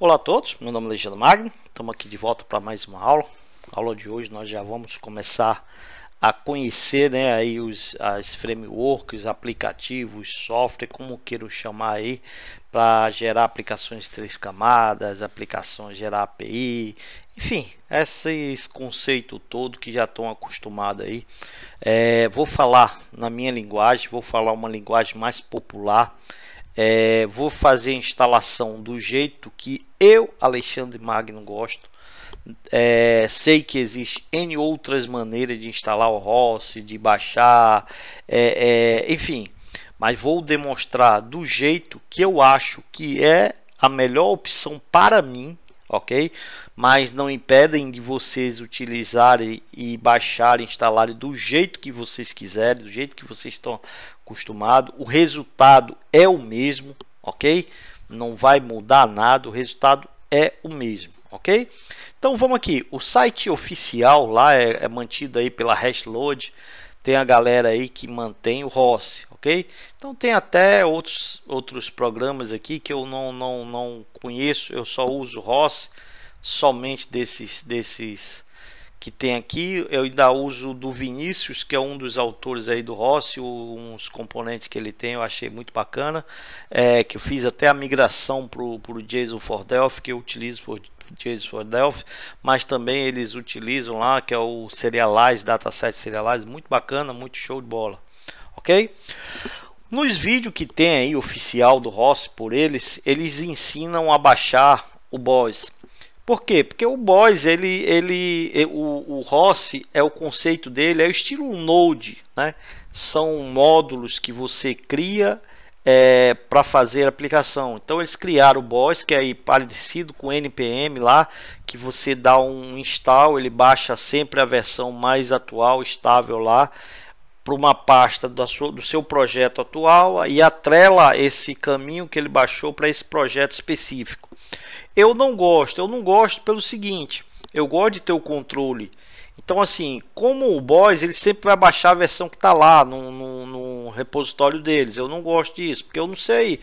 Olá a todos, meu nome é Alexandre Magno, estamos aqui de volta para mais uma aula. A aula de hoje nós já vamos começar a conhecer, aí as frameworks, aplicativos, software, como queiram chamar aí, para gerar aplicações de 3 camadas, aplicações, gerar API, enfim, esses conceitos todo que já estão acostumados aí. Vou falar na minha linguagem, vou falar uma linguagem mais popular. Vou fazer a instalação do jeito que eu, Alexandre Magno, gosto. Sei que existe N outras maneiras de instalar o ROS, de baixar, enfim, mas vou demonstrar do jeito que eu acho que é a melhor opção para mim, ok? Mas não impedem de vocês utilizarem e baixarem, instalarem do jeito que vocês quiserem, do jeito que vocês estão acostumados. O resultado é o mesmo, ok? Não vai mudar nada, o resultado é o mesmo, ok? Então vamos aqui, o site oficial lá é mantido aí pela Hashload, tem a galera aí que mantém o ROS, ok? Então tem até outros programas aqui que eu não conheço, eu só uso o ROS, somente desses que tem aqui. Eu ainda uso do Vinícius, que é um dos autores aí do ROS, uns componentes que ele tem eu achei muito bacana, que eu fiz até a migração para o JSON for Delphi, que eu utilizo por JSON for Delphi, mas também eles utilizam lá, que é o Serialize, Dataset Serialize, muito bacana, muito show de bola, ok? Nos vídeos que tem aí oficial do ROS por eles ensinam a baixar o BOS. Por quê? Porque o BOS, o ROS, o conceito dele é o estilo Node, né? São módulos que você cria para fazer a aplicação. Então eles criaram o BOS, que é aí parecido com o NPM lá, que você dá um install, ele baixa sempre a versão mais atual, estável lá, para uma pasta do seu projeto atual e atrela esse caminho que ele baixou para esse projeto específico. Eu não gosto pelo seguinte, eu gosto de ter o controle. Então assim, como o BOS, ele sempre vai baixar a versão que está lá no repositório deles. Eu não gosto disso, porque eu não sei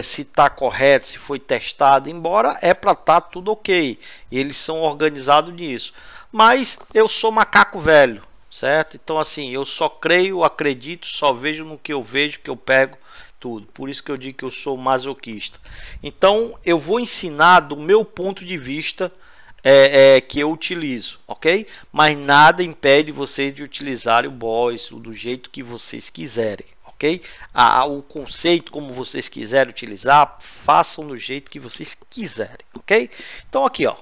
se está correto, se foi testado, embora é para estar tudo ok. Eles são organizados nisso. Mas eu sou macaco velho, certo? Então assim, eu só creio, acredito, só vejo no que eu vejo, que eu pego tudo. Por isso que eu digo que eu sou masoquista. Então eu vou ensinar do meu ponto de vista que eu utilizo, ok? Mas nada impede vocês de utilizarem o BOS do jeito que vocês quiserem, ok? O conceito como vocês quiserem utilizar, façam do jeito que vocês quiserem, ok? Então aqui, ó,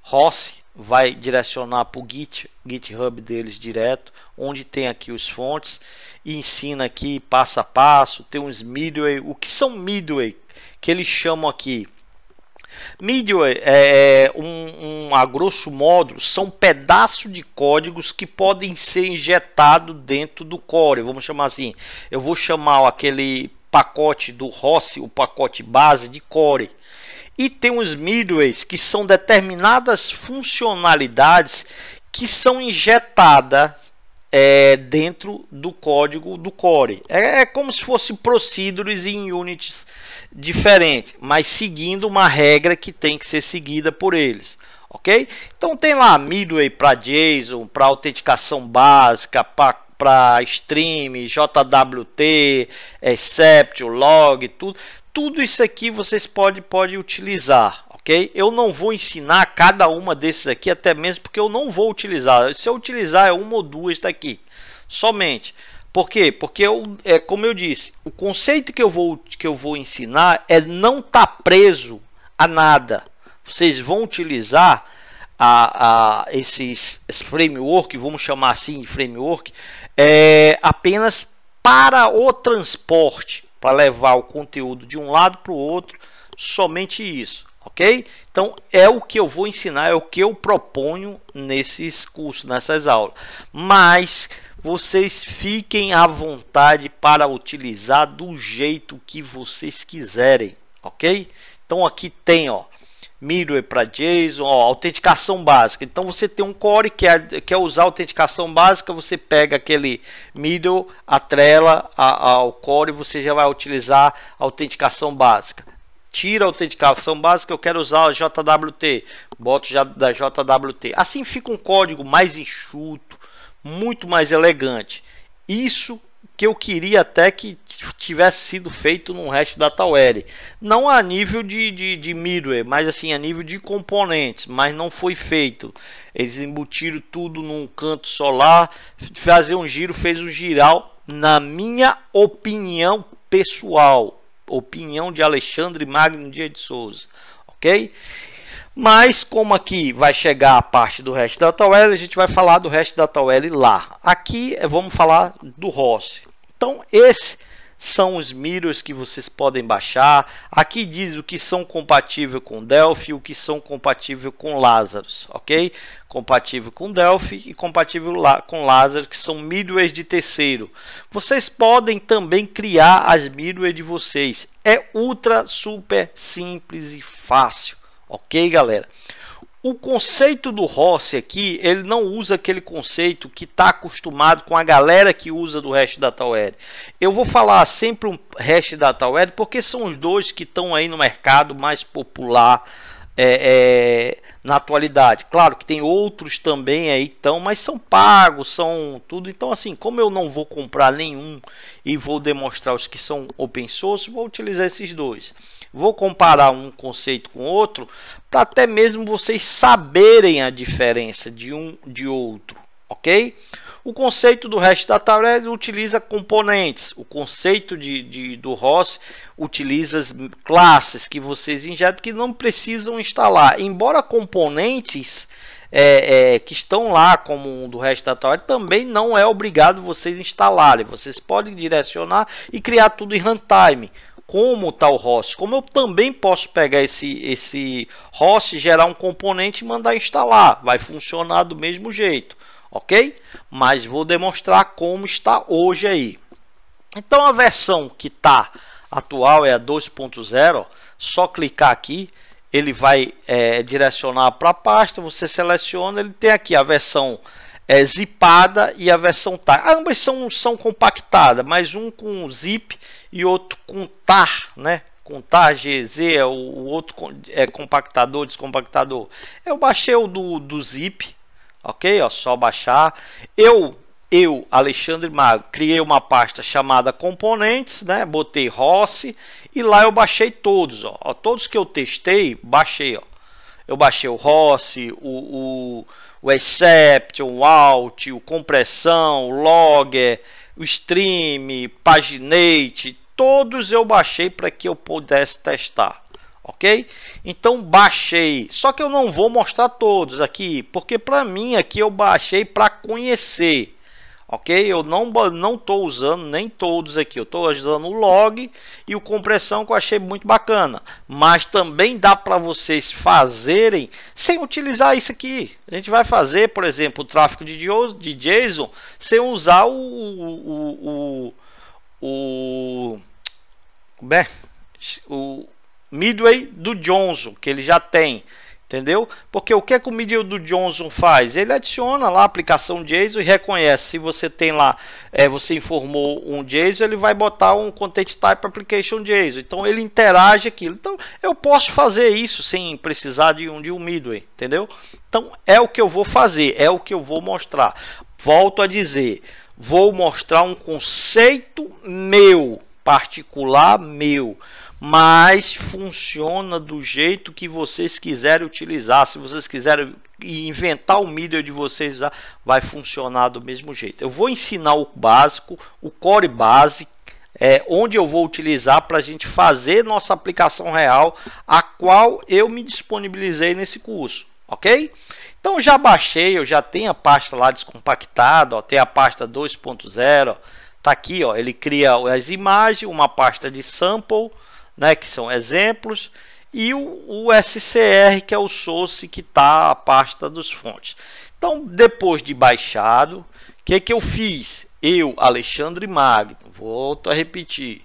ROS vai direcionar para o GitHub deles direto, onde tem aqui os fontes e ensina aqui passo a passo. Tem uns Midway. O que são Midway? Que eles chamam aqui Midway a grosso modo são pedaços de códigos que podem ser injetados dentro do core, vamos chamar assim. Eu vou chamar aquele pacote do ROS, o pacote base de core. E tem os midways, que são determinadas funcionalidades que são injetadas dentro do código do core. É como se fosse procedures em units diferentes, mas seguindo uma regra que tem que ser seguida por eles, ok? Então tem lá midway para JSON, para autenticação básica, para stream, JWT, exception, log, tudo isso aqui vocês podem utilizar, ok? Eu não vou ensinar cada uma desses aqui, até mesmo porque eu não vou utilizar. Se eu utilizar uma ou duas daqui, somente. Por quê? Porque como eu disse, o conceito que eu vou ensinar não estar preso a nada. Vocês vão utilizar esses framework, vamos chamar assim de framework, apenas para o transporte, para levar o conteúdo de um lado para o outro, somente isso, ok? Então é o que eu vou ensinar, é o que eu proponho nesses cursos, nessas aulas. Mas vocês fiquem à vontade para utilizar do jeito que vocês quiserem, ok? Então aqui tem, ó, Midway para JSON, ó, autenticação básica. Então você tem um core que quer usar autenticação básica, você pega aquele middle, atrela ao core e você já vai utilizar a autenticação básica. tira a autenticação básica, eu quero usar a JWT, boto já da JWT. Assim fica um código mais enxuto, muito mais elegante. Isso que eu queria até que tivesse sido feito no REST DataWare, não a nível de middleware, mas assim a nível de componentes, mas não foi feito. Eles embutiram tudo num canto só lá, fazer um giro, fez um giral, na minha opinião pessoal, opinião de Alexandre Magno Dias de Souza, ok? Mas como aqui vai chegar a parte do REST DataWare, a gente vai falar do REST DataWare lá. Aqui vamos falar do ROS. Então esses são os middlewares que vocês podem baixar. Aqui diz o que são compatíveis com Delphi, o que são compatíveis com Lazarus, ok? Compatível com Delphi e compatível com Lazarus, que são middlewares de terceiro. Vocês podem também criar as middlewares de vocês. É ultra super simples e fácil. Ok, galera? O conceito do ROS aqui, ele não usa aquele conceito que está acostumado com a galera que usa do REST DataWare. Eu vou falar sempre um REST DataWare porque são os dois que estão aí no mercado mais popular na atualidade. Claro que tem outros também aí então, mas são pagos, são tudo. Então assim, como eu não vou comprar nenhum e vou demonstrar os que são open source, vou utilizar esses dois. Vou comparar um conceito com outro para até mesmo vocês saberem a diferença de um de outro, ok? O conceito do REST DataWare utiliza componentes. O conceito do ROS utiliza as classes que vocês injetam que não precisam instalar. Embora componentes que estão lá, como o do REST DataWare, também não é obrigado vocês instalarem. Vocês podem direcionar e criar tudo em runtime. Como está o host, como eu também posso pegar esse host, gerar um componente e mandar instalar, vai funcionar do mesmo jeito, ok? Mas vou demonstrar como está hoje aí. Então a versão que está atual é a 2.0, só clicar aqui, ele vai direcionar para a pasta, você seleciona, ele tem aqui a versão zipada e a versão tar. Ambas são compactadas, mas um com zip e outro com tar, né? Com tar GZ, o outro é compactador, descompactador. Eu baixei o do zip, ok? Ó, só baixar. Eu Alexandre Magno, criei uma pasta chamada componentes, né? Botei ROS e lá eu baixei todos, ó. Todos que eu testei, baixei, ó. Eu baixei o ROS, o exception, o out, o compressão, o logger, o stream, paginate, todos eu baixei para que eu pudesse testar, ok? Então baixei, só que eu não vou mostrar todos aqui, porque para mim aqui eu baixei para conhecer, ok? Eu não estou usando nem todos aqui, eu estou usando o log e o compressão que eu achei muito bacana, mas também dá para vocês fazerem sem utilizar isso aqui. A gente vai fazer, por exemplo, o tráfego de JSON sem usar o Midway do Johnson, que ele já tem, entendeu? Porque o que o Midway do Johnson faz? Ele adiciona lá a aplicação JSON e reconhece. Se você tem lá, você informou um JSON, ele vai botar um Content Type Application JSON. Então ele interage aquilo. Então eu posso fazer isso sem precisar de um Midway, entendeu? Então é o que eu vou fazer, é o que eu vou mostrar. Volto a dizer, vou mostrar um conceito meu, particular meu, mas funciona do jeito que vocês quiserem utilizar. Se vocês quiserem inventar o middle de vocês, vai funcionar do mesmo jeito. Eu vou ensinar o básico, o core base, onde eu vou utilizar para a gente fazer nossa aplicação real, a qual eu me disponibilizei nesse curso, ok? Então já baixei, eu já tenho a pasta lá descompactada, ó, tem a pasta 2.0, tá aqui, ó, ele cria as imagens, uma pasta de sample, né, que são exemplos, e o SCR, que é o source, que está a pasta dos fontes. Então, depois de baixado, o que eu fiz? Eu, Alexandre Magno, volto a repetir,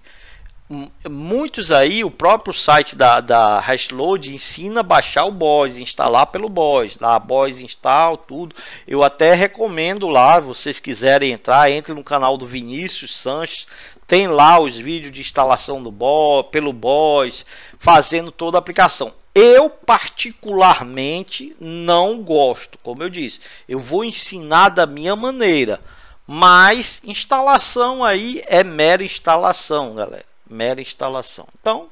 muitos aí, o próprio site da Hashload ensina a baixar o BOS, instalar pelo BOS, lá BOS install, tudo. Eu até recomendo lá, vocês quiserem entrar, entre no canal do Vinícius Sanches, tem lá os vídeos de instalação do pelo BOS, fazendo toda a aplicação. Eu particularmente não gosto, como eu disse, eu vou ensinar da minha maneira, mas instalação aí é mera instalação, galera, mera instalação. Então,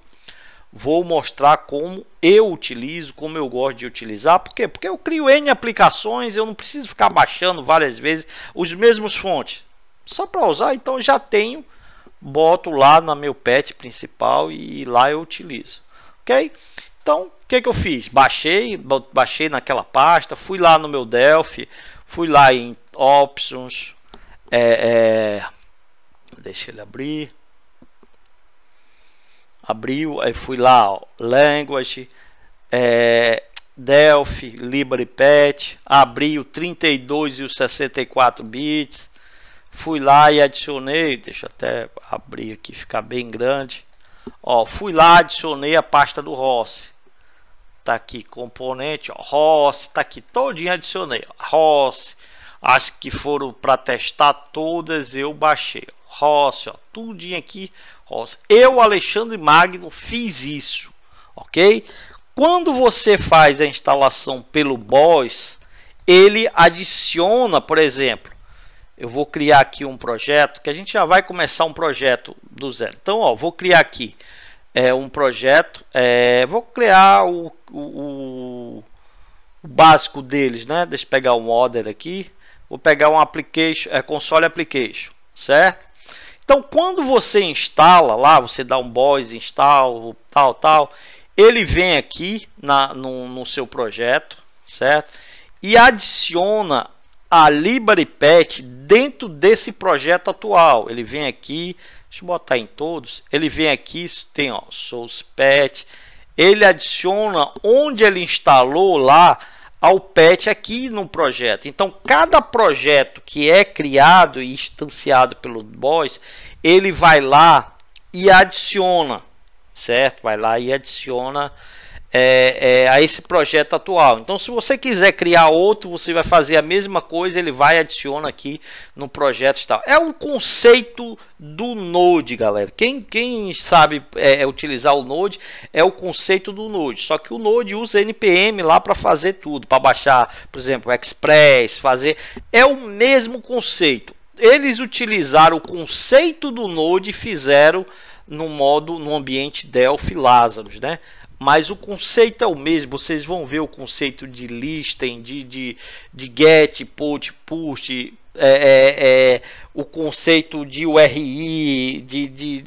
vou mostrar como eu utilizo, como eu gosto de utilizar. Por quê? Porque eu crio N aplicações, eu não preciso ficar baixando várias vezes os mesmos fontes. Só para usar, então eu já tenho, boto lá na meu pet principal e lá eu utilizo. Ok? Então, o que eu fiz? Baixei naquela pasta, fui lá no meu Delphi, fui lá em Options, deixa ele abrir. Abriu, aí fui lá, ó, Language, Delphi, LibraryPet, abri o 32 e o 64 bits, fui lá e adicionei, deixa eu até abrir aqui, ficar bem grande, ó, fui lá, adicionei a pasta do ROS, tá aqui, componente, ó, ROS, tá aqui, todinho adicionei, ó, ROS, as que foram para testar todas eu baixei, ROS, ó, tudinho aqui, ROS. Eu, Alexandre Magno, fiz isso, ok? Quando você faz a instalação pelo BOS, ele adiciona, por exemplo, eu vou criar aqui um projeto, que a gente já vai começar um projeto do zero. Então, ó, vou criar aqui um projeto, vou criar o básico deles, né? Deixa eu pegar o modder aqui, vou pegar um application, console application, certo? Então, quando você instala lá, você dá um BOS, install, tal, ele vem aqui no seu projeto, certo? E adiciona a LibraryPet dentro desse projeto atual. Ele vem aqui, deixa eu botar em todos, ele vem aqui, tem ó, SourcePet, ele adiciona onde ele instalou lá ao pet aqui no projeto. Então, cada projeto que é criado e instanciado pelo BOS, ele vai lá e adiciona, certo? Vai lá e adiciona a esse projeto atual. Então, se você quiser criar outro, você vai fazer a mesma coisa, ele vai e adiciona aqui no projeto tal. É o conceito do Node, galera. Quem sabe utilizar o Node, é o conceito do Node. Só que o Node usa NPM lá para fazer tudo, para baixar, por exemplo, Express, fazer. É o mesmo conceito. Eles utilizaram o conceito do Node e fizeram no ambiente Delphi Lazarus, né? Mas o conceito é o mesmo. Vocês vão ver o conceito de listing, de get, put, push, o conceito de URI,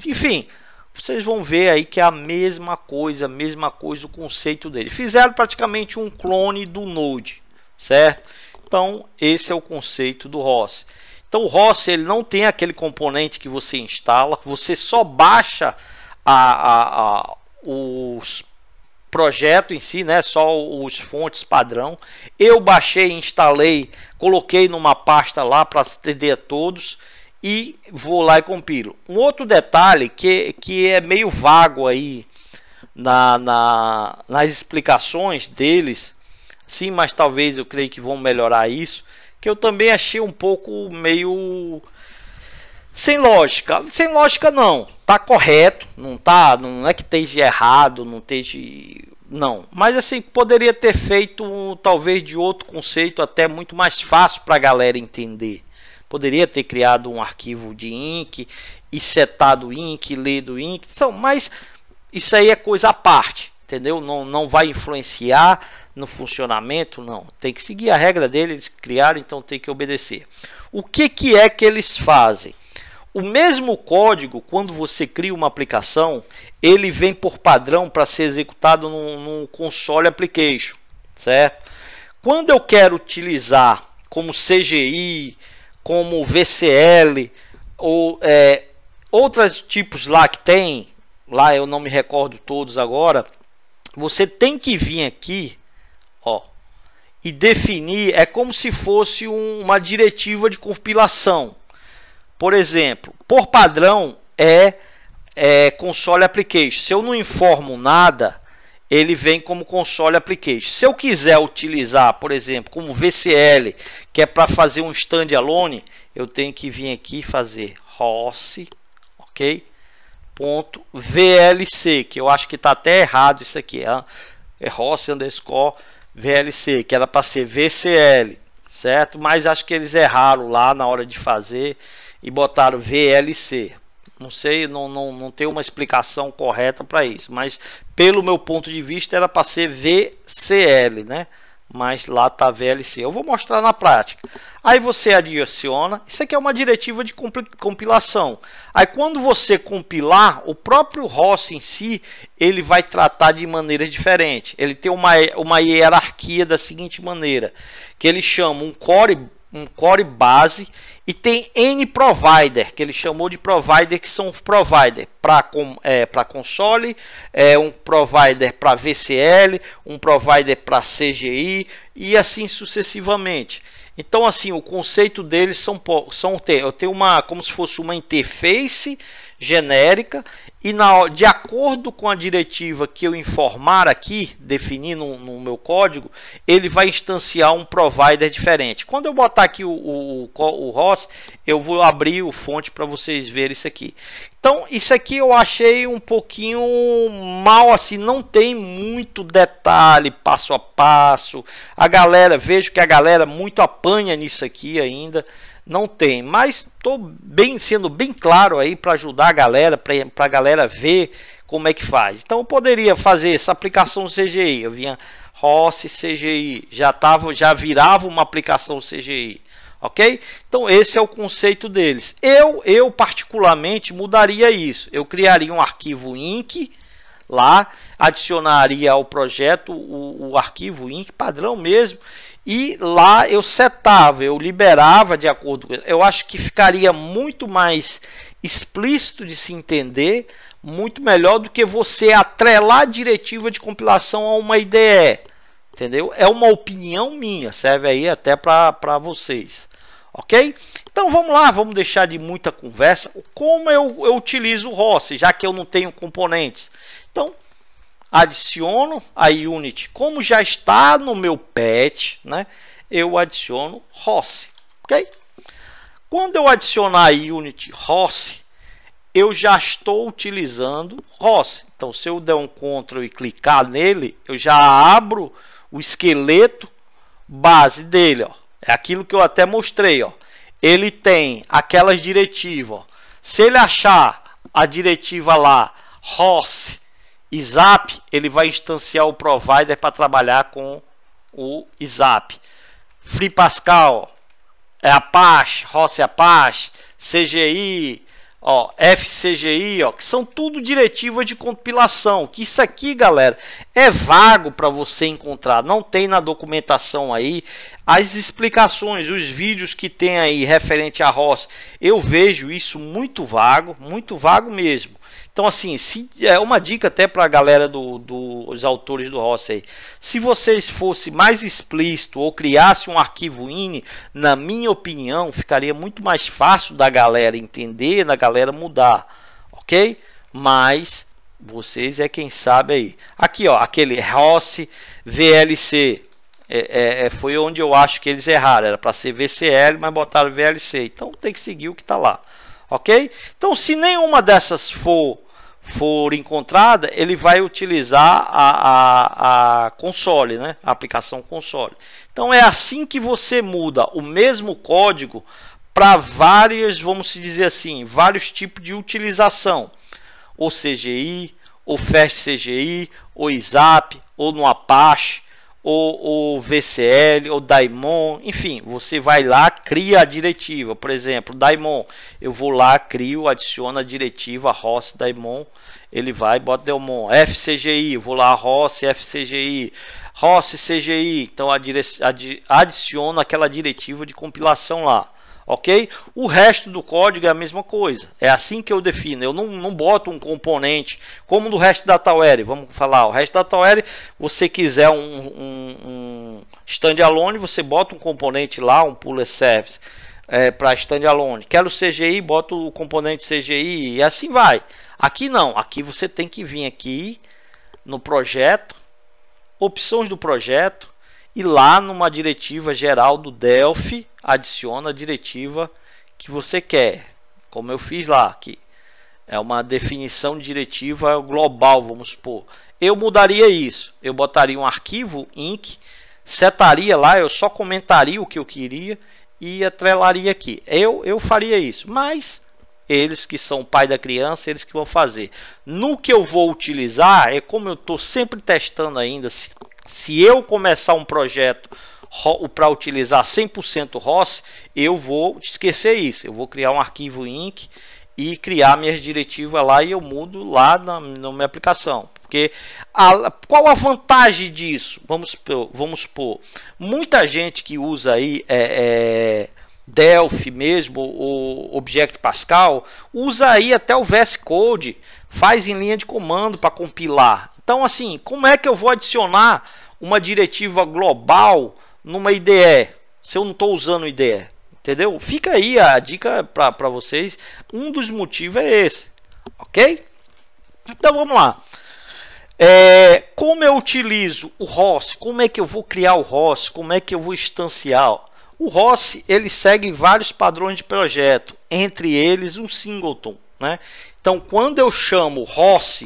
enfim, vocês vão ver aí que é a mesma coisa, o conceito dele. Fizeram praticamente um clone do Node, certo? Então, esse é o conceito do ROS. Então, o ROS ele não tem aquele componente que você instala, você só baixa os projeto em si, né? Só os fontes padrão. Eu baixei, instalei, coloquei numa pasta lá para atender a todos e vou lá e compilo. Um outro detalhe que é meio vago aí nas explicações deles, sim, mas talvez eu creio que vão melhorar isso, que eu também achei um pouco meio sem lógica. Sem lógica não, tá correto, não é que esteja errado, não, mas assim, poderia ter feito talvez de outro conceito até muito mais fácil para a galera entender. Poderia ter criado um arquivo de INC e setado INC, lido INC, então, mas isso aí é coisa à parte, entendeu? Não vai influenciar no funcionamento, não. Tem que seguir a regra deles, eles criaram, então tem que obedecer. O que é que eles fazem? O mesmo código, quando você cria uma aplicação, ele vem por padrão para ser executado no console application, certo? Quando eu quero utilizar como CGI, como VCL, ou outros tipos lá que tem, lá eu não me recordo todos agora, você tem que vir aqui, ó, e definir, é como se fosse uma diretiva de compilação. Por exemplo, por padrão console application. Se eu não informo nada, ele vem como console application. Se eu quiser utilizar, por exemplo, como VCL, que é para fazer um standalone, eu tenho que vir aqui e fazer ROS, ok? ok? Ponto VLC, que eu acho que está até errado isso aqui, é Rossi underscore VLC, que era para ser VCL, certo? Mas acho que eles erraram lá na hora de fazer e botaram VLC. Não sei, não tem uma explicação correta para isso, mas pelo meu ponto de vista era para ser VCL, né? Mas lá tá VLC. Eu vou mostrar na prática. Aí você adiciona. Isso aqui é uma diretiva de compilação. Aí quando você compilar, o próprio Rossi em si, ele vai tratar de maneira diferente. Ele tem uma hierarquia da seguinte maneira, que ele chama um core base e tem N provider, que ele chamou de provider, que são provider para console, um provider para VCL, um provider para CGI e assim sucessivamente. Então assim, o conceito deles eu tenho como se fosse uma interface genérica e de acordo com a diretiva que eu informar aqui, definindo no meu código, ele vai instanciar um provider diferente. Quando eu botar aqui o Rossi, eu vou abrir o fonte para vocês verem isso aqui. Então isso aqui eu achei um pouquinho mal, assim, não tem muito detalhe passo a passo. Vejo que a galera muito apanha nisso aqui ainda. Não tem, mas estou sendo bem claro aí para ajudar a galera, para a galera ver como é que faz. Então eu poderia fazer essa aplicação CGI, eu vinha Rossi CGI, já virava uma aplicação CGI, ok? Então esse é o conceito deles. Eu particularmente mudaria isso, eu criaria um arquivo INC lá, adicionaria ao projeto o arquivo INC padrão mesmo, e lá eu setava, eu liberava de acordo com... Eu acho que ficaria muito mais explícito de se entender, muito melhor do que você atrelar a diretiva de compilação a uma IDE, entendeu? É uma opinião minha, serve aí até para vocês, ok? Então vamos lá, vamos deixar de muita conversa. Como eu utilizo o Rossi, já que eu não tenho componentes? Então adiciono a Unity, como já está no meu patch, né? Eu adiciono Rossi, ok? Quando eu adicionar a Unity Rossi, eu já estou utilizando Rossi. Então, se eu der um Ctrl e clicar nele, eu já abro o esqueleto base dele, ó. É aquilo que eu até mostrei, ó. Ele tem aquelas diretivas, ó. Se ele achar a diretiva lá Rossi ISAP, ele vai instanciar o provider para trabalhar com o ISAP. Free Pascal, Apache, Rossi Apache, CGI, ó, FCGI, ó, que são tudo diretivas de compilação. Que isso aqui, galera, é vago para você encontrar. Não tem na documentação aí. As explicações, os vídeos que tem aí referente a Rossi, eu vejo isso muito vago mesmo. Então, assim, é uma dica até para a galera dos autores do Rossi aí. Se vocês fossem mais explícito ou criassem um arquivo INI, na minha opinião, ficaria muito mais fácil da galera entender, da galera mudar, ok? Mas vocês é quem sabe aí. Aqui, ó, aquele Rossi VLC. Foi onde eu acho que eles erraram. Era para ser VCL, mas botaram VLC. Então tem que seguir o que está lá. Ok? Então, se nenhuma dessas for encontrada, ele vai utilizar a console, né? A aplicação console. Então, é assim que você muda o mesmo código para várias, vamos dizer assim, vários tipos de utilização. Ou CGI, ou Fast CGI, ou ISAP, ou no Apache, ou VCL, ou Daemon, enfim, você vai lá, cria a diretiva. Por exemplo, Daemon, eu vou lá, crio, adiciono a diretiva Rossi Daemon, ele vai, bota Daemon. FCGI, eu vou lá, Rossi FCGI, Rossi CGI, então adiciono aquela diretiva de compilação lá. Ok? O resto do código é a mesma coisa. É assim que eu defino. Eu não boto um componente como no resto da Taueri. Vamos falar. O resto da Taueri, você quiser um standalone, você bota um componente lá, um puller service para standalone. Quero CGI, bota o componente CGI e assim vai. Aqui não. Aqui você tem que vir aqui no projeto, opções do projeto, e lá numa diretiva geral do Delphi, adiciona a diretiva que você quer, como eu fiz lá aqui. É uma definição diretiva global, vamos supor. Eu mudaria isso. Eu botaria um arquivo inc, setaria lá, eu só comentaria o que eu queria e atrelaria aqui. Eu faria isso, mas eles que são o pai da criança, eles que vão fazer. No que eu vou utilizar, é como eu estou sempre testando ainda, se eu começar um projeto para utilizar 100% ROS, eu vou esquecer isso. Eu vou criar um arquivo inc e criar minhas diretivas lá e eu mudo lá na minha aplicação. Porque qual a vantagem disso? Vamos supor, muita gente que usa aí Delphi mesmo, o Object Pascal, usa aí até o VS Code, faz em linha de comando para compilar. Então assim, como é que eu vou adicionar uma diretiva global numa IDE, se eu não estou usando IDE? Entendeu? Fica aí a dica para vocês. Um dos motivos é esse, ok? Então vamos lá. Como eu utilizo o ROS? Como é que eu vou criar o ROS? Como é que eu vou instanciar? O ROS ele segue vários padrões de projeto, entre eles um singleton, né? Então quando eu chamo ROS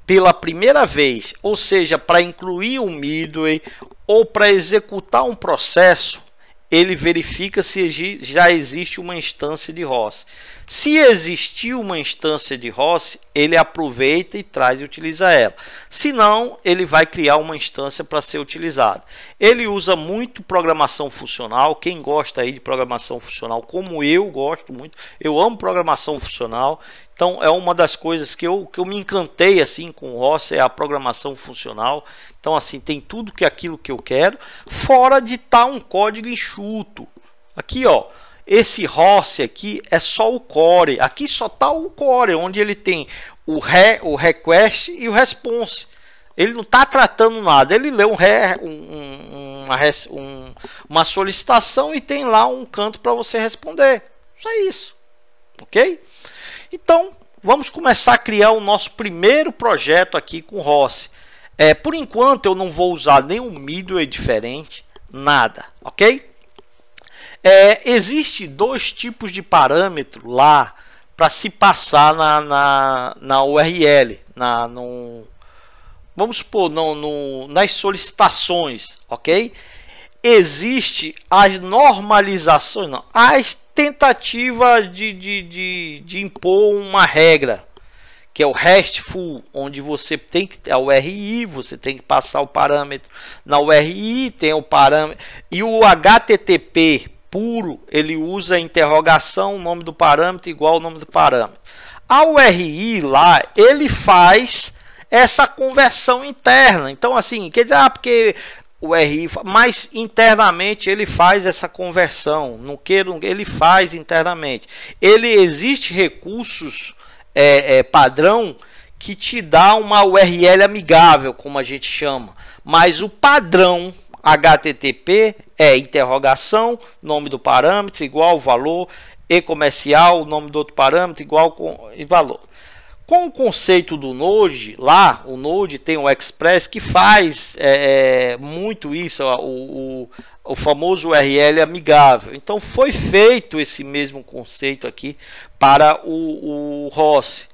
pela primeira vez, ou seja, para incluir um midway ou para executar um processo, ele verifica se já existe uma instância de ROS. Se existir uma instância de ROS, ele aproveita e traz e utiliza ela. Se não, ele vai criar uma instância para ser utilizada. Ele usa muito programação funcional. Quem gosta aí de programação funcional, como eu gosto muito, eu amo programação funcional. Então é uma das coisas que eu me encantei assim com o ROS, é a programação funcional. Então assim, tem tudo aquilo que eu quero, fora de estar um código enxuto. Aqui ó, esse ROS aqui é só o core. Aqui só está o core, onde ele tem o request e o response. Ele não está tratando nada. Ele lê uma solicitação e tem lá um canto para você responder. Só isso, ok? Então vamos começar a criar o nosso primeiro projeto aqui com ROS. Por enquanto eu não vou usar nenhum midway diferente, nada, ok? Existe dois tipos de parâmetro lá para se passar na URL, vamos supor, nas solicitações, ok? Existe as normalizações, não, as tentativas de impor uma regra, que é o RESTful, onde você tem que ter a URI, você tem que passar o parâmetro na URI, tem o parâmetro, e o HTTP puro, ele usa a interrogação, o nome do parâmetro igual ao nome do parâmetro. A URI lá, ele faz essa conversão interna. Então assim, quer dizer, porque o RI, mas internamente ele faz essa conversão, não queira, ele faz internamente. Existe recursos padrão que te dá uma URL amigável, como a gente chama, mas o padrão HTTP é interrogação, nome do parâmetro igual valor, e comercial, nome do outro parâmetro igual e valor. Com o conceito do Node, lá o Node tem o Express que faz muito isso, o famoso URL amigável. Então foi feito esse mesmo conceito aqui para o ROS.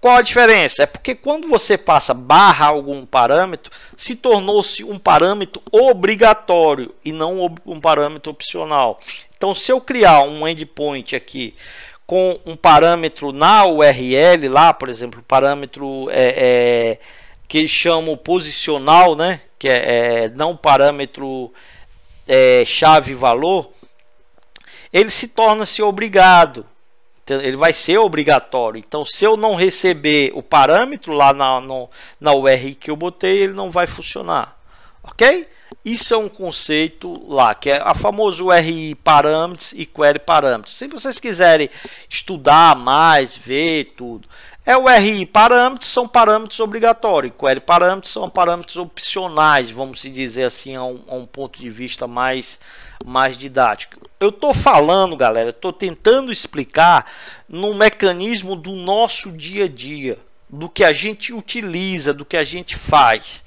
Qual a diferença? É porque quando você passa barra algum parâmetro, se tornou-se um parâmetro obrigatório e não um parâmetro opcional. Então se eu criar um endpoint aqui com um parâmetro na URL lá, por exemplo, parâmetro que chama posicional, né? Que não parâmetro chave valor, ele se torna-se obrigado. Ele vai ser obrigatório. Então se eu não receber o parâmetro lá na URI que eu botei, ele não vai funcionar, ok? Isso é um conceito lá, que é a famosa URI parâmetros e query parâmetros. Se vocês quiserem estudar mais, ver tudo, URI parâmetros são parâmetros obrigatórios, query parâmetros são parâmetros opcionais, vamos dizer assim, a um ponto de vista mais didático. Eu estou falando, galera, estou tentando explicar no mecanismo do nosso dia a dia, do que a gente utiliza, do que a gente faz.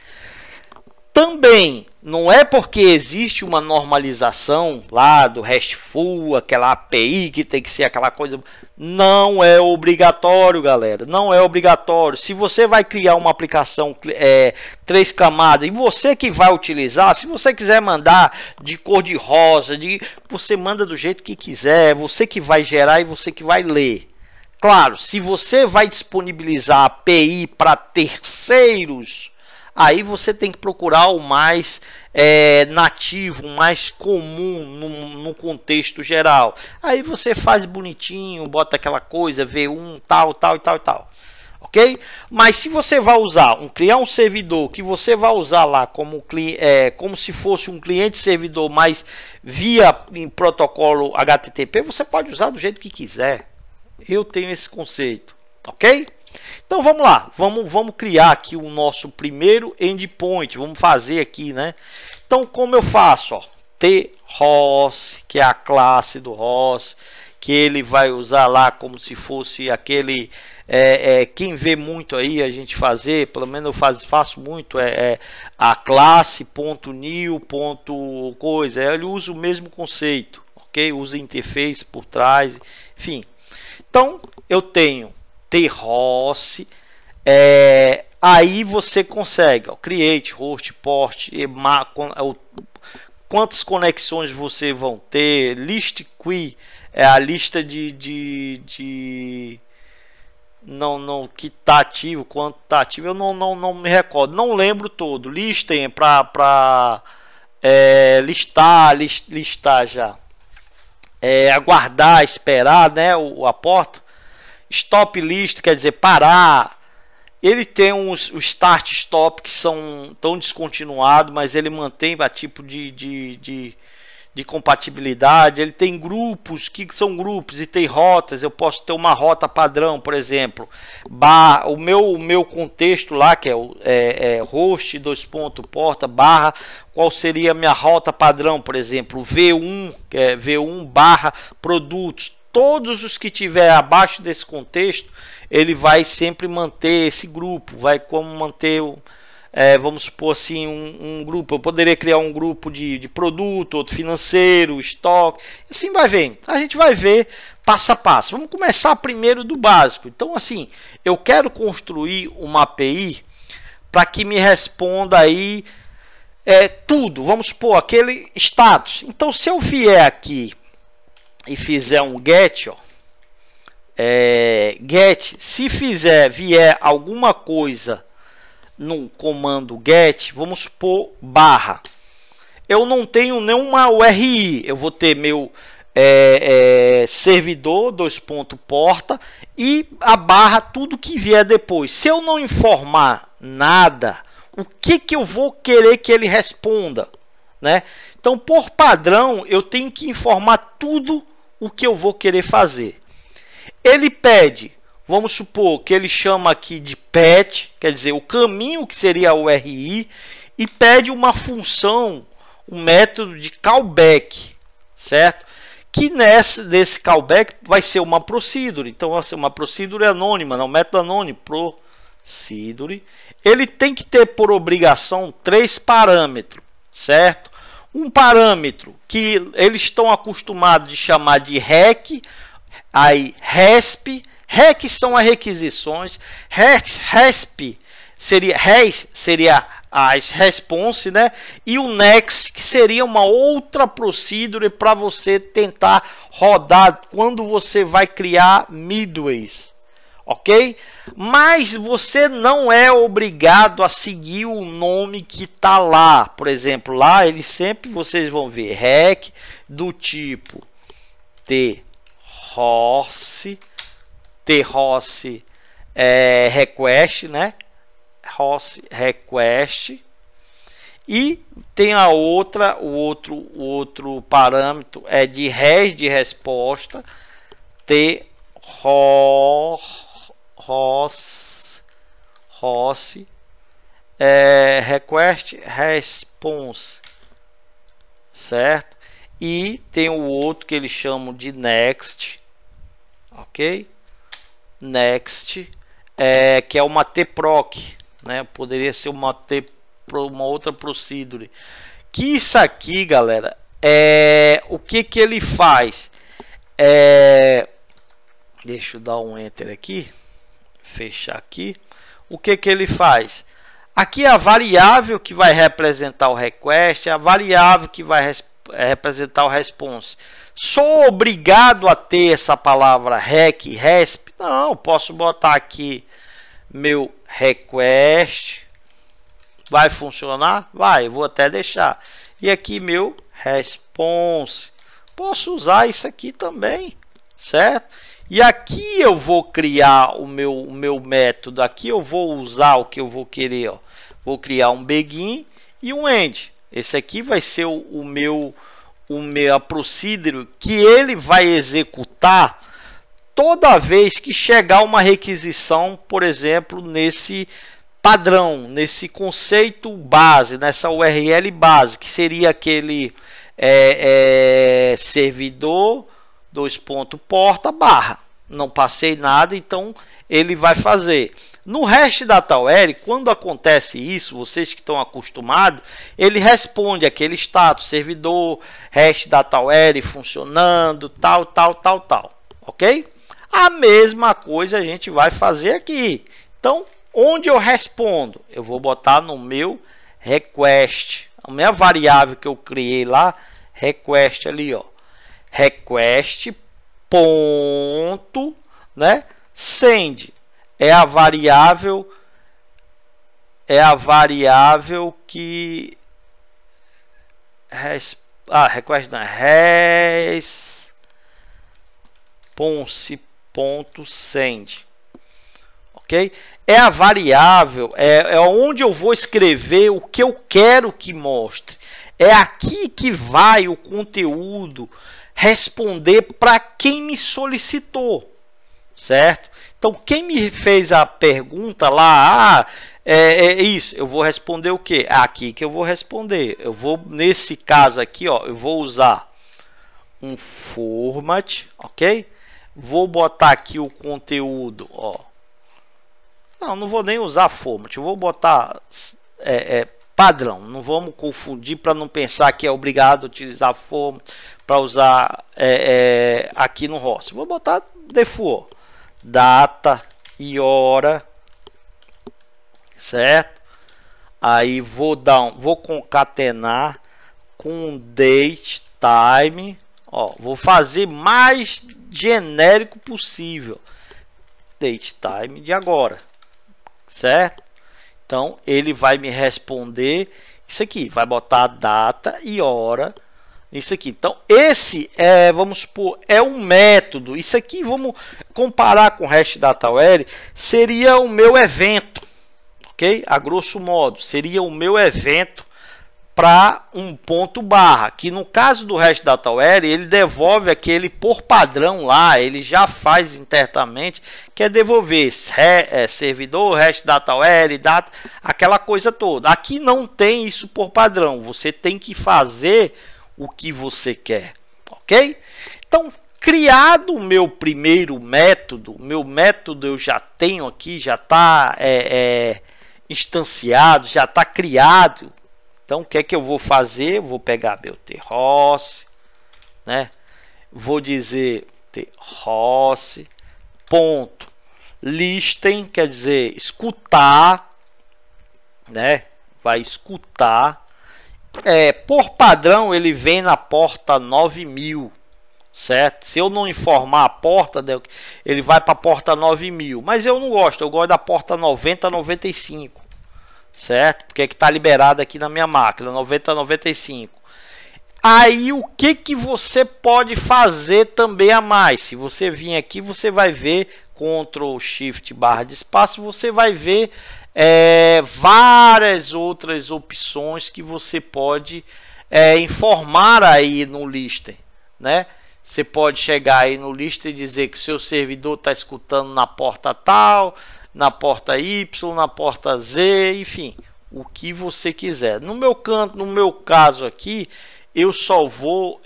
Também não é porque existe uma normalização lá do RESTful, aquela API que tem que ser aquela coisa. Não é obrigatório, galera. Não é obrigatório. Se você vai criar uma aplicação 3 camadas e você que vai utilizar, se você quiser mandar de cor de rosa, você manda do jeito que quiser. Você que vai gerar e você que vai ler. Claro, se você vai disponibilizar a API para terceiros, aí você tem que procurar o mais nativo, o mais comum no contexto geral. Aí você faz bonitinho, bota aquela coisa, V1, tal, tal e tal e tal. Ok? Mas se você vai usar, criar um servidor que você vai usar lá como se fosse um cliente-servidor, mas via em protocolo HTTP, você pode usar do jeito que quiser. Eu tenho esse conceito, ok? Então vamos lá, vamos criar aqui o nosso primeiro endpoint. Vamos fazer aqui, né? Então como eu faço? Ó, THOS, que é a classe do host, que ele vai usar lá como se fosse aquele quem vê muito aí a gente fazer, pelo menos eu faço muito, a classe.new. Coisa, ele usa o mesmo conceito, ok? Usa interface por trás, enfim. Então eu tenho THOS, aí você consegue create, host, port, quantas conexões você vão ter, list queue, a lista não que está ativo, quanto está ativo, eu não me recordo, não lembro todo. Listem para listar já, aguardar, esperar, né, a porta. Stop list quer dizer parar. Ele tem o start stop que são tão descontinuados, mas ele mantém a tipo de compatibilidade. Ele tem grupos, que são grupos, e tem rotas. Eu posso ter uma rota padrão, por exemplo, o meu contexto lá, que é host, porta, barra, qual seria a minha rota padrão, por exemplo, V1, que é V1 barra produtos. Todos os que tiver abaixo desse contexto, ele vai sempre manter esse grupo, vai como manter vamos supor assim, um grupo. Eu poderia criar um grupo de produto, outro financeiro, estoque, assim vai vendo. A gente vai ver passo a passo. Vamos começar primeiro do básico. Então, assim, eu quero construir uma API para que me responda aí tudo. Vamos supor, aquele status. Então, se eu vier aqui e fizer um get, ó, get, se vier alguma coisa no comando get, vamos supor barra, eu não tenho nenhuma URI, eu vou ter meu servidor, porta e a barra, tudo que vier depois. Se eu não informar nada, o que eu vou querer que ele responda, né? Então, por padrão, eu tenho que informar tudo o que eu vou querer fazer. Ele pede, vamos supor que ele chama aqui de path, quer dizer, o caminho que seria a URI, e pede uma função, um método de callback, certo? Que desse callback vai ser uma procedure. Então vai ser uma procedure anônima, não, método anônimo, procedure. Ele tem que ter por obrigação 3 parâmetros, certo? Um parâmetro que eles estão acostumados de chamar de REC, aí RESP. REC são as requisições, RESP seria as response, né? E o next, que seria uma outra procedure para você tentar rodar quando você vai criar midways, ok? Mas você não é obrigado a seguir o nome que está lá. Por exemplo, lá ele sempre, vocês vão ver REC do tipo THOS request, né? HOS request, e tem o outro parâmetro de res de resposta, HOS request response, certo? E tem o outro que eles chamam de next, ok? Next, que é uma tproc, né? Poderia ser uma outra procedure. Que isso aqui, galera, o que ele faz? Deixa eu dar um enter aqui, fechar aqui. O que que ele faz? Aqui é a variável que vai representar o request, a variável que vai representar o response. Sou obrigado a ter essa palavra resp? Não, posso botar aqui meu request. Vai funcionar? Vai, eu vou até deixar. E aqui meu response. Posso usar isso aqui também, certo? E aqui eu vou criar o meu método. Aqui eu vou usar o que eu vou querer. Ó. Vou criar um begin e um end. Esse aqui vai ser o meu procedure que ele vai executar toda vez que chegar uma requisição, por exemplo, nesse padrão, nesse conceito base, nessa URL base, que seria aquele servidor porta barra. Não passei nada, então ele vai fazer. No REST DataWare, quando acontece isso, vocês que estão acostumados, ele responde aquele status, servidor, REST DataWare funcionando, tal, ok? A mesma coisa a gente vai fazer aqui. Então, onde eu respondo? Eu vou botar no meu request. A minha variável que eu criei lá, request ali, ó. Request ponto, né? Send é a variável que request não, response.send, ok? É a variável, é onde eu vou escrever o que eu quero que mostre. É aqui que vai o conteúdo responder para quem me solicitou, certo? Então, quem me fez a pergunta lá, isso, eu vou responder o que? Aqui que eu vou responder. Eu vou, nesse caso aqui, ó, eu vou usar um format, ok? Vou botar aqui o conteúdo, ó. Não vou nem usar format, eu vou botar padrão. Não vamos confundir para não pensar que é obrigado a utilizar format para usar aqui no host. Vou botar default, data e hora, certo? Aí vou concatenar com date, time, ó, vou fazer mais genérico possível, date, time de agora, certo? Então ele vai me responder isso aqui, vai botar a data e hora, isso aqui. Então esse vamos supor, é um método. Isso aqui, vamos comparar com o REST DataWare, seria o meu evento, ok? A grosso modo, seria o meu evento para um ponto barra, que no caso do REST DataWare, ele devolve aquele por padrão lá, ele já faz internamente, que é devolver servidor, REST DataWare, data, aquela coisa toda. Aqui não tem isso por padrão, você tem que fazer o que você quer, ok? Então, criado o meu primeiro método, meu método eu já tenho aqui, já está instanciado, já está criado. Então, o que é que eu vou fazer? Eu vou pegar meu tross, né? Vou dizer tross ponto listen, quer dizer escutar, né? Vai escutar. Por padrão ele vem na porta 9000, certo? Se eu não informar a porta, ele vai para a porta 9000, mas eu não gosto, eu gosto da porta 9095. Certo? Porque é que está liberado aqui na minha máquina, 9095. Aí o que você pode fazer também a mais? Se você vir aqui, você vai ver Ctrl Shift barra de espaço, você vai ver várias outras opções que você pode informar aí no listen, né? Você pode chegar aí no listen e dizer que o seu servidor está escutando na porta tal, na porta Y, na porta Z, enfim, o que você quiser. No meu caso aqui, eu só vou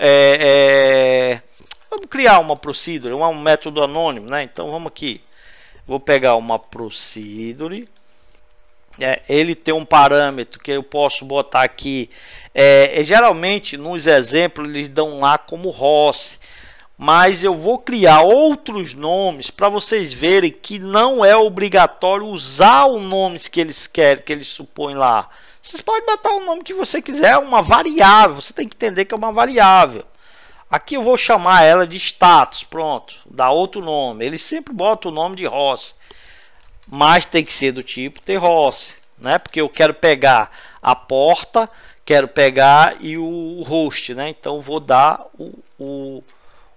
vamos criar uma procedure, um método anônimo, né? Então vamos aqui, vou pegar uma procedure, ele tem um parâmetro que eu posso botar aqui, geralmente nos exemplos eles dão lá como host. mas eu vou criar outros nomes para vocês verem que não é obrigatório usar os nomes que eles querem, que eles supõem lá. Vocês podem botar o nome que você quiser, é uma variável, você tem que entender que é uma variável. Aqui eu vou chamar ela de status, pronto, dá outro nome. Ele sempre bota o nome de Rossi, mas tem que ser do tipo Rossi, né? Porque eu quero pegar a porta, quero pegar e o host, né? Então vou dar o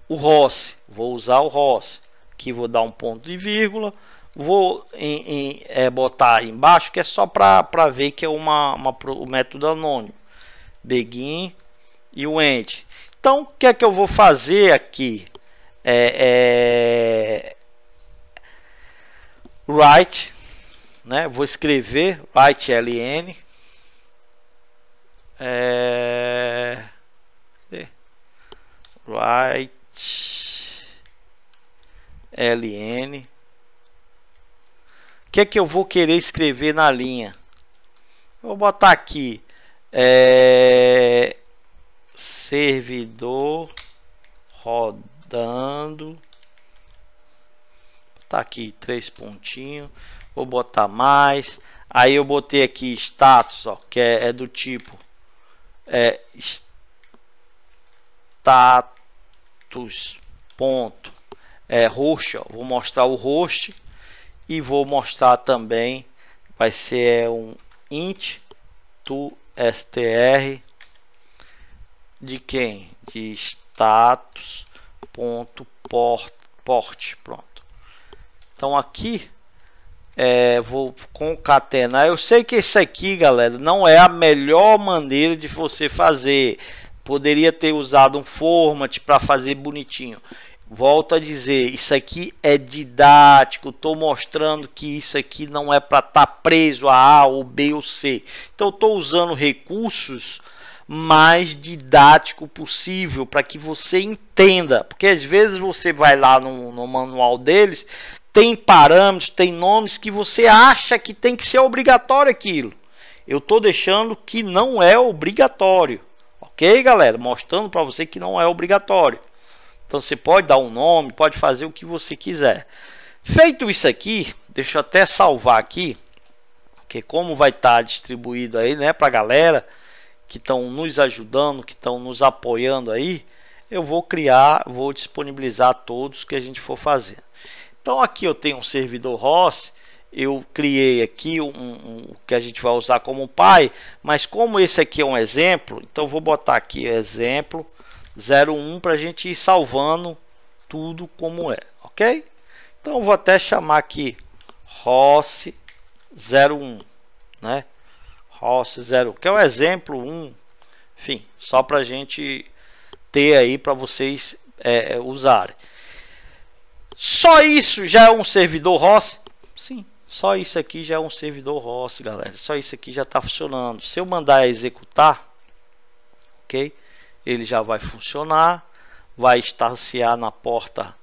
Rossi, vou usar o Rossi. Aqui vou dar um ponto de vírgula, vou botar embaixo, que é só para ver que é o método anônimo, begin e o end. Então o que é que eu vou fazer aqui? Write, né? Vou escrever write ln, write ln. O que é que eu vou querer escrever na linha? Eu vou botar aqui servidor rodando, tá aqui 3 pontinhos, vou botar mais, aí eu botei aqui status, ó, que é do tipo status ponto host, ó, vou mostrar o host e vou mostrar também, vai ser um int to str de quem? De status ponto port, pronto. Então aqui vou concatenar. Eu sei que isso aqui, galera, não é a melhor maneira de você fazer. Poderia ter usado um format para fazer bonitinho. Volto a dizer, isso aqui é didático. Estou mostrando que isso aqui não é para estar preso a A ou B ou C. Então estou usando recursos mais didático possível para que você entenda, porque às vezes você vai lá no manual deles, tem parâmetros, tem nomes que você acha que tem que ser obrigatório aquilo. Eu estou deixando que não é obrigatório, ok, galera? Mostrando para você que não é obrigatório. Então você pode dar um nome, pode fazer o que você quiser. Feito isso aqui, deixa eu até salvar aqui, que como vai estar distribuído aí, né, para a galera que estão nos ajudando, que estão nos apoiando aí, eu vou disponibilizar todos que a gente for fazer. Então aqui eu tenho um servidor Rossi, eu criei aqui um que a gente vai usar como pai, mas como esse aqui é um exemplo, então eu vou botar aqui exemplo 01 para a gente ir salvando tudo como é, ok? Então eu vou até chamar aqui Rossi 01, né? Rossi 0, que é o exemplo 1, enfim, só para a gente ter aí para vocês usarem. Só isso já é um servidor Rossi? Sim, só isso aqui já é um servidor Rossi, galera. Só isso aqui já está funcionando. Se eu mandar executar, ok? Ele já vai funcionar, vai estanciar na porta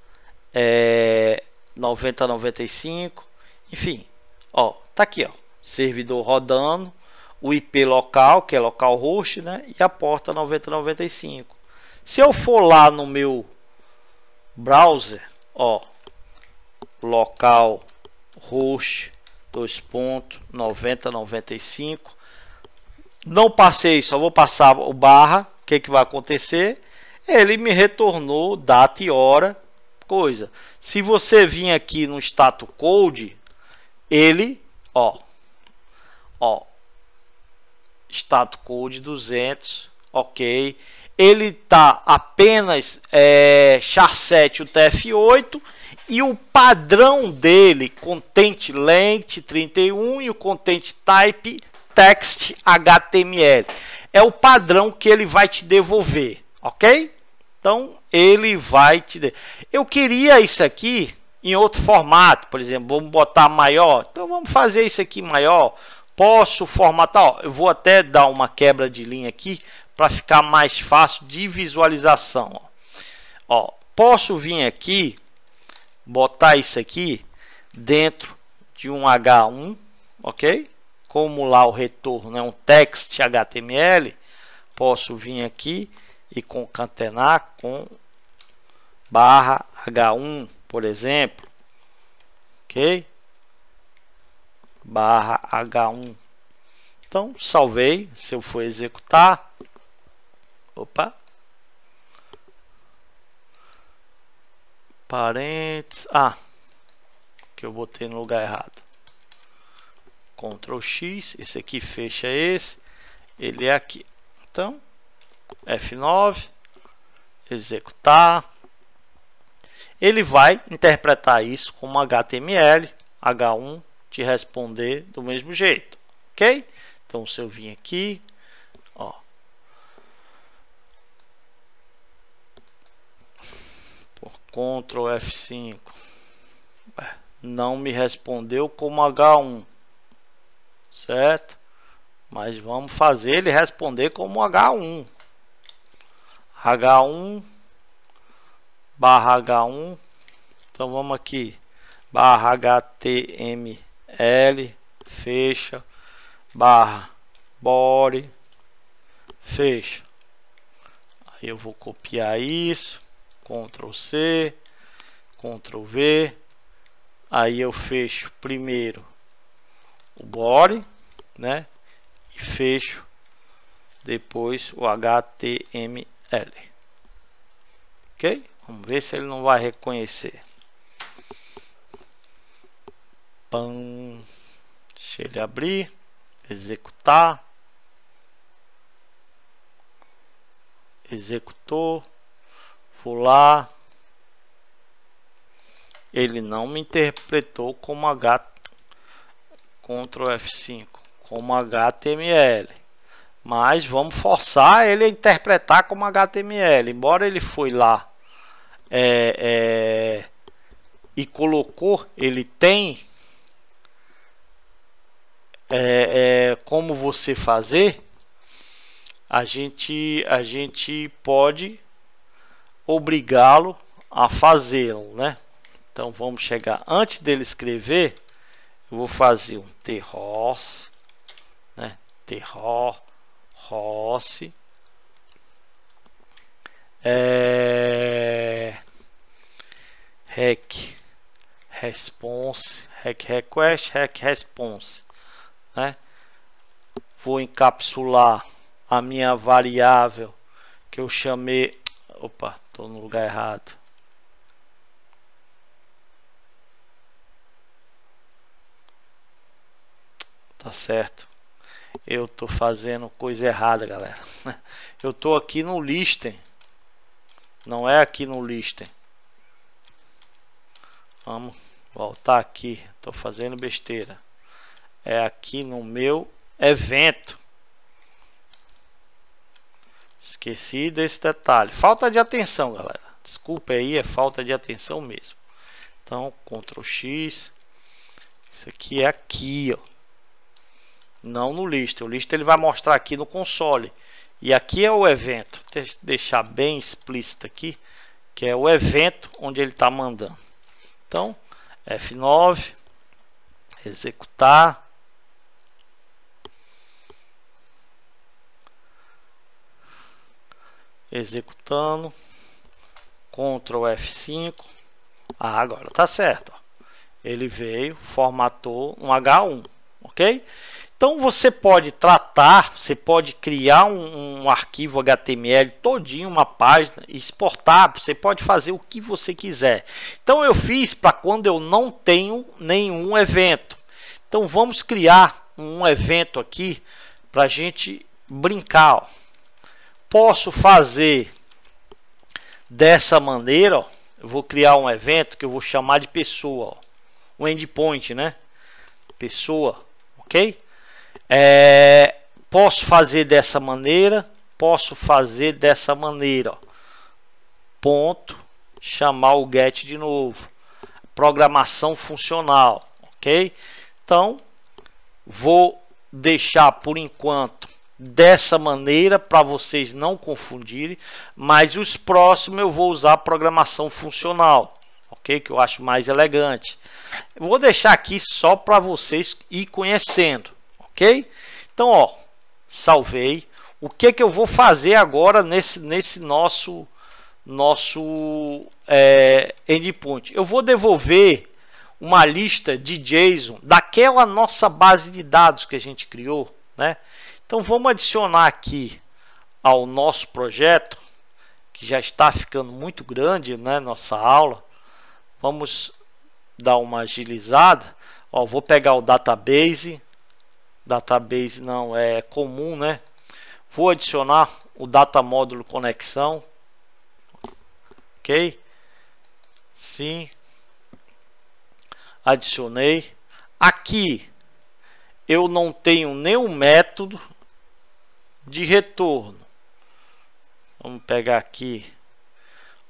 9095, enfim, ó, tá aqui, ó, servidor rodando, o IP local, que é localhost, né, e a porta 9095. Se eu for lá no meu browser, ó, localhost 2.9095, não passei, só vou passar o barra, o que que vai acontecer? Ele me retornou data e hora, coisa. Se você vir aqui no status code, ele, ó, status code 200, ok. Ele tá apenas char7 UTF-8 e o padrão dele content length 31 e o content type text HTML. É o padrão que ele vai te devolver, ok? Então ele vai te eu queria isso aqui em outro formato, por exemplo, vamos botar maior. Então vamos fazer isso aqui maior. Posso formatar, ó, eu vou até dar uma quebra de linha aqui para ficar mais fácil de visualização. Ó, posso vir aqui, botar isso aqui dentro de um H1, ok? Como lá o retorno é um text HTML, posso vir aqui e concatenar com barra H1, por exemplo, ok? Barra H1. Então, salvei. Se eu for executar, opa, parênteses, que eu botei no lugar errado. Ctrl X, esse aqui fecha esse, ele é aqui. Então, F9, executar. Ele vai interpretar isso como HTML, H1 te responder do mesmo jeito, ok? Então, se eu vim aqui, ó, por Ctrl F5, não me respondeu como H1, certo? Mas vamos fazer ele responder como H1. H1 barra H1. Então vamos aqui, barra HTML, fecha, barra body, fecha. Aí eu vou copiar isso, Ctrl C, Ctrl V. Aí eu fecho primeiro o body, né? E fecho depois o HTML. Ok? Vamos ver se ele não vai reconhecer. Pam. Deixa ele abrir, executar. Executou. Vou lá. Ele não me interpretou como Ctrl F5, como HTML. Mas vamos forçar ele a interpretar como HTML. Embora ele foi lá e colocou, ele tem como você fazer. A gente pode obrigá-lo a fazê-lo, né? Então vamos chegar, antes dele escrever, eu vou fazer um terros, né? Terros, rec response, rec request, rec response, né? Vou encapsular a minha variável que eu chamei, opa, tô no lugar errado. Tá certo. Eu tô fazendo coisa errada, galera. Eu tô aqui no listen. Não é aqui no listen. Vamos voltar aqui. Tô fazendo besteira. É aqui no meu evento. Esqueci desse detalhe. Falta de atenção, galera. Desculpa aí, é falta de atenção mesmo. Então, Ctrl X. Isso aqui é aqui, ó. Não no list. O list ele vai mostrar aqui no console. E aqui é o evento. Deixa eu deixar bem explícito aqui, que é o evento onde ele está mandando. Então, F9, executar. Executando. Ctrl F5. Agora tá certo. Ele veio, formatou um H1, ok? Então você pode tratar, você pode criar um arquivo HTML todinho, uma página, exportar, você pode fazer o que você quiser. Então eu fiz para quando eu não tenho nenhum evento. Então vamos criar um evento aqui para a gente brincar. Ó. Posso fazer dessa maneira, ó. Eu vou criar um evento que eu vou chamar de pessoa, ó. Um endpoint, né? Pessoa, ok? Posso fazer dessa maneira, posso fazer dessa maneira, ó. Ponto, chamar o get de novo, programação funcional, ok? Então vou deixar por enquanto dessa maneira para vocês não confundirem, mas os próximos eu vou usar programação funcional, ok? Que eu acho mais elegante. Eu vou deixar aqui só para vocês ir conhecendo, ok? Então, ó, salvei. O que eu vou fazer agora nesse nosso nosso endpoint. Eu vou devolver uma lista de JSON daquela nossa base de dados que a gente criou, né? Então vamos adicionar aqui ao nosso projeto, que já está ficando muito grande, né? Nossa aula. Vamos dar uma agilizada. Ó, vou pegar o database. Database não é comum, né? Vou adicionar o data módulo conexão. Ok? Sim. Adicionei. Aqui eu não tenho nenhum método de retorno. Vamos pegar aqui.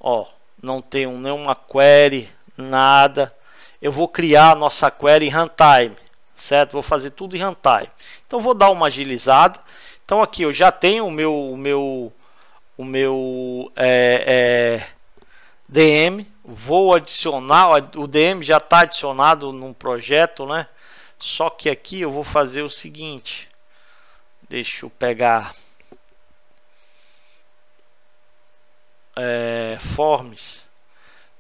Ó, não tenho nenhuma query, nada. Eu vou criar a nossa query em runtime, certo? Vou fazer tudo em runtime. Então vou dar uma agilizada. Então aqui eu já tenho o meu DM. Vou adicionar, o DM já está adicionado num projeto, né? Só que aqui eu vou fazer o seguinte. Deixa eu pegar forms.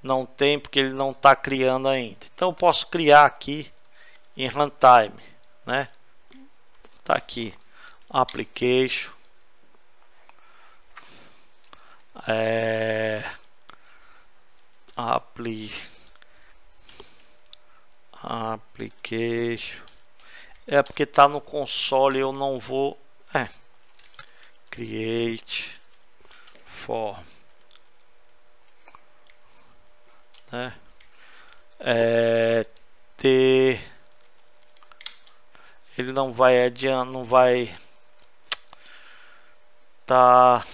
Não tem porque ele não está criando ainda. Então eu posso criar aqui em runtime, né? Tá aqui application, application. É porque tá no console, eu não vou create form, né? Ele não vai adiantar, não vai tá.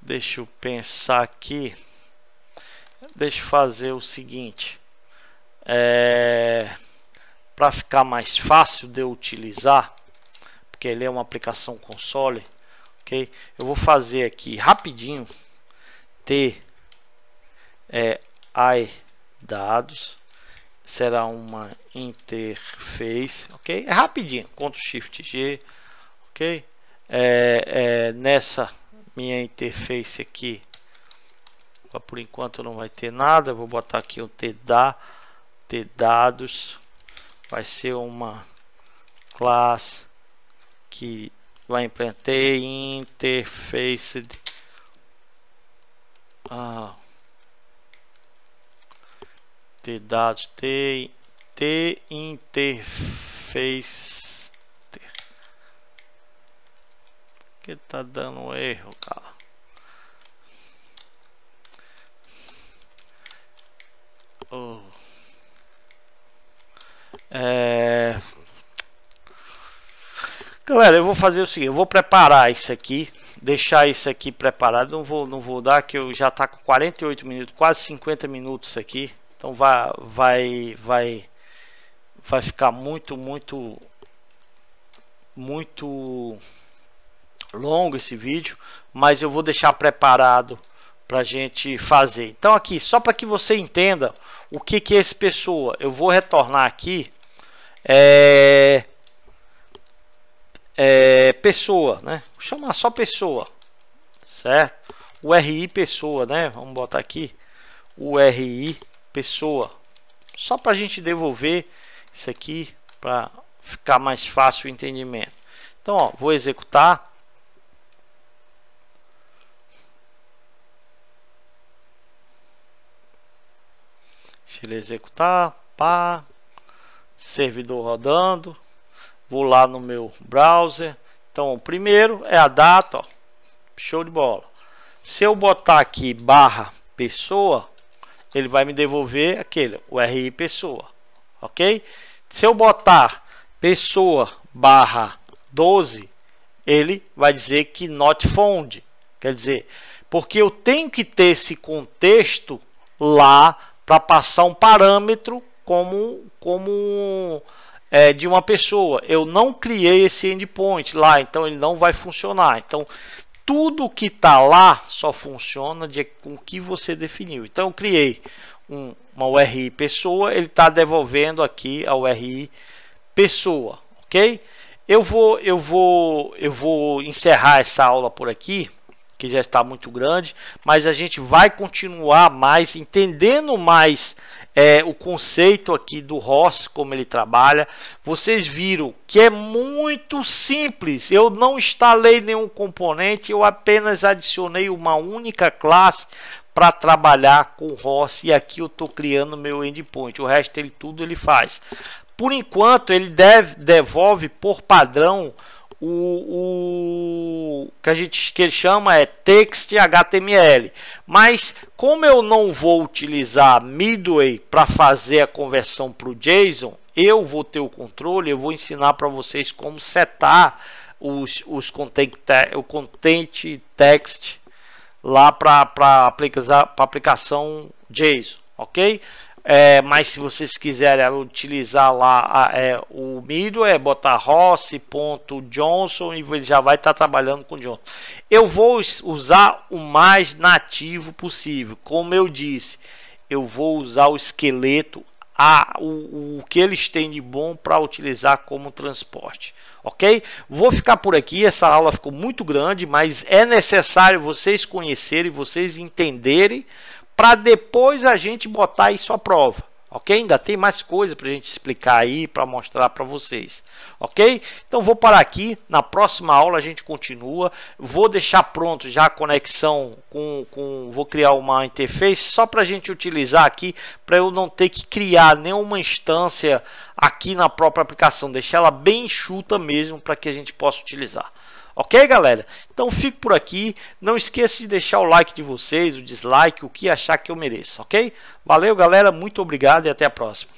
Deixa eu pensar aqui. Deixa eu fazer o seguinte. Para ficar mais fácil de eu utilizar, porque ele é uma aplicação console, ok? Eu vou fazer aqui rapidinho dados, será uma interface, ok? É rapidinho, Ctrl Shift G, ok? Nessa minha interface aqui, por enquanto não vai ter nada. Vou botar aqui o dados, vai ser uma classe que vai implementar interface dados interface que tá dando erro, cara. Galera, eu vou fazer o seguinte, eu vou preparar isso aqui, deixar isso aqui preparado. Não vou dar, que eu já tá com 48 minutos, quase 50 minutos aqui. Então vai ficar muito longo esse vídeo, mas eu vou deixar preparado para gente fazer. Então aqui, só para que você entenda o que é esse pessoa, eu vou retornar aqui pessoa, né? Vou chamar só pessoa, certo? URI pessoa, né? Vamos botar aqui URI pessoa, só para a gente devolver isso aqui para ficar mais fácil o entendimento. Então, ó, vou executar. Deixa ele executar. Pá, servidor rodando. Vou lá no meu browser. Então, o primeiro é a data, ó. Show de bola. Se eu botar aqui barra pessoa, ele vai me devolver aquele URI pessoa, ok? Se eu botar pessoa barra 12, ele vai dizer que not found, quer dizer, porque eu tenho que ter esse contexto lá para passar um parâmetro como de uma pessoa. Eu não criei esse endpoint lá, então ele não vai funcionar. Então tudo que está lá só funciona com o que você definiu. Então eu criei uma URI pessoa, ele está devolvendo aqui a URI pessoa, ok? Eu vou encerrar essa aula por aqui, que já está muito grande, mas a gente vai continuar mais, entendendo mais o conceito aqui do ROS, como ele trabalha. Vocês viram que é muito simples, eu não instalei nenhum componente, eu apenas adicionei uma única classe para trabalhar com ROS, e aqui eu estou criando meu endpoint, o resto ele tudo ele faz. Por enquanto ele devolve por padrão o que ele chama text HTML, mas como eu não vou utilizar Midway para fazer a conversão para o JSON, eu vou ter o controle, eu vou ensinar para vocês como setar o content text lá para aplicação JSON, ok? Mas se vocês quiserem utilizar lá o Midway, botar Ross.Johnson e ele já vai estar trabalhando com Johnson. Eu vou usar o mais nativo possível. Como eu disse, eu vou usar o esqueleto, o que eles têm de bom para utilizar como transporte. Ok? Vou ficar por aqui, essa aula ficou muito grande, mas é necessário vocês conhecerem, vocês entenderem, para depois a gente botar isso à prova, ok? Ainda tem mais coisa para a gente explicar aí, para mostrar para vocês, ok? Então vou parar aqui, na próxima aula a gente continua, vou deixar pronto já a conexão vou criar uma interface só para a gente utilizar aqui, para eu não ter que criar nenhuma instância aqui na própria aplicação, deixar ela bem enxuta mesmo para que a gente possa utilizar. Ok, galera? Então fico por aqui. Não esqueça de deixar o like de vocês, o dislike, o que achar que eu mereço, ok? Valeu, galera. Muito obrigado e até a próxima.